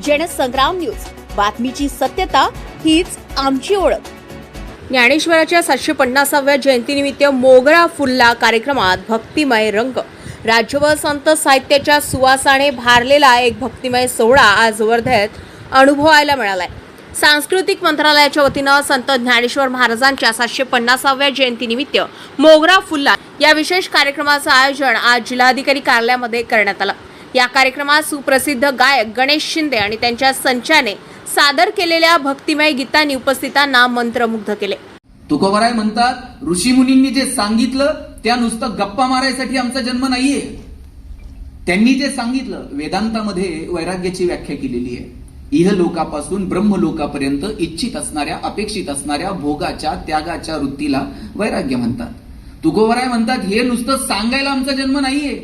Jansangram news, बातमीची सत्यता हीच आमची ओळख। ज्ञानेश्वराच्या 750व्या जयंतीनिमित्त मोगरा फुलला कार्यक्रमात भक्तिमय रंग। राज्यभर संत साहित्याच्या सुवासाने भारलेला एक भक्तिमय सोहळा आज वर्धेत अनुभवायला मिळालाय। सांस्कृतिक मंत्रालयाच्या वतीनं संत ज्ञानेश्वर महाराजांच्या 750व्या जयंतीनिमित्त मोगरा फुलला या विशेष कार्यक्रमाचं आयोजन आज जिल्हाधिकारी कार्यालयामध्ये करण्यात आलं। या कार्यक्रमात सुप्रसिद्ध गायक गणेश शिंदे आणि त्यांच्या संचाने सादर केलेल्या भक्तिमय गीतांनी उपस्थितांना मंत्रमुग्ध केले। तुकोबाराय म्हणतात, ऋषीमुनींनी जे सांगितलं त्या नुसतं गप्पा मारायसाठी आमचा जन्म नाहीये। त्यांनी जे सांगितलं, वेदांतामध्ये वैराग्याची व्याख्या केलेली आहे। इहलोकापासून ब्रह्मलोकापर्यंत इच्छित असणाऱ्या, अपेक्षित असणाऱ्या भोगाच्या, त्यागाच्या वृत्तीला वैराग्य म्हणतात। तुकोबाराय म्हणतात, हे नुसतं सांगायला आमचा जन्म नाहीये।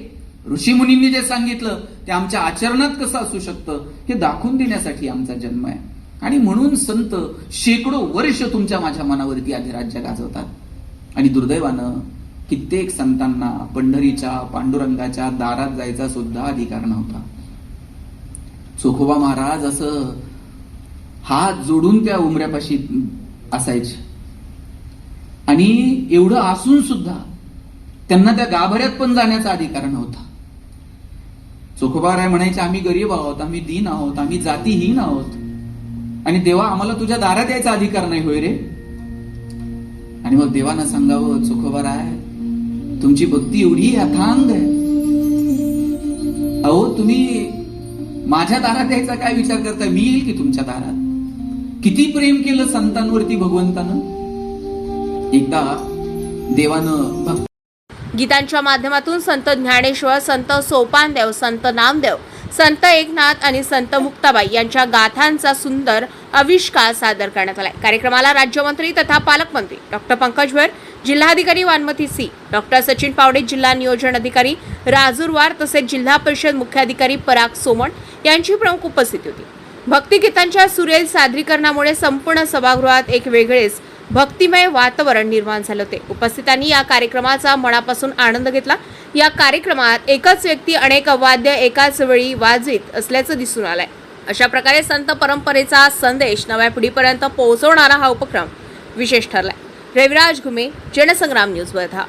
ऋषीमुनींनी जे सांगितलं ते आमच्या आचरणात कसं असू शकतं हे दाखवून देण्यासाठी आमचा जन्म आहे। आणि म्हणून संत शेकडो वर्ष तुमच्या माझ्या मनावरती अधिराज्य गाजवतात। आणि दुर्दैवानं कित्येक संतांना पंढरीच्या, पांडुरंगाच्या दारात जायचा सुद्धा अधिकार नव्हता। चोखोबा महाराज असं हात जोडून त्या उमऱ्यापाशी असायचे आणि एवढं असून सुद्धा त्यांना त्या गाभाऱ्यात पण जाण्याचा अधिकार नव्हता। चोखोबाराय म्हणायचे, आम्ही गरीब आहोत, आम्ही दीन आहोत, आम्ही जातीहीन आहोत, आणि देवा आम्हाला तुझ्या दारात यायचा अधिकार नाही होय रे। आणि मग देवानं सांगावं, चोखोबाराय तुमची भक्ती एवढी अथांग आहे, अहो तुम्ही माझ्या दारात यायचा काय विचार करताय? मी येईल की तुमच्या दारात? किती प्रेम केलं संतांवरती भगवंतानं। एकदा देवानं गीतांच्या माध्यमातून संत ज्ञानेश्वर, संत सोपानदेव, संत नामदेव, संत एकनाथ आणि संत मुक्ताबाई यांच्या गाथांचा सुंदर आविष्कार सादर करण्यात आला। कार्यक्रमाला राज्यमंत्री तथा पालकमंत्री डॉक्टर पंकज भोयर, जिल्हाधिकारी वानमती सी, डॉक्टर सचिन पावडे, जिल्हा नियोजन अधिकारी राजूरवार तसेच जिल्हा परिषद मुख्याधिकारी पराग सोमण यांची प्रमुख उपस्थिती होती। भक्तिगीतांच्या सुरेल सादरीकरणामुळे संपूर्ण सभागृहात एक वेगळेच भक्तिमय वातावरण निर्माण झाले होते। उपस्थितांनी या कार्यक्रमाचा मनापासून आनंद घेतला। या कार्यक्रमात एकच व्यक्ती अनेक वाद्य एकाच वेळी वाजवीत असल्याचं दिसून आलंय। अशा प्रकारे संत परंपरेचा संदेश नव्या पिढीपर्यंत पोहोचवणारा हा उपक्रम विशेष ठरलाय। रविराज घुमे, जनसंग्राम न्यूज वर्धा।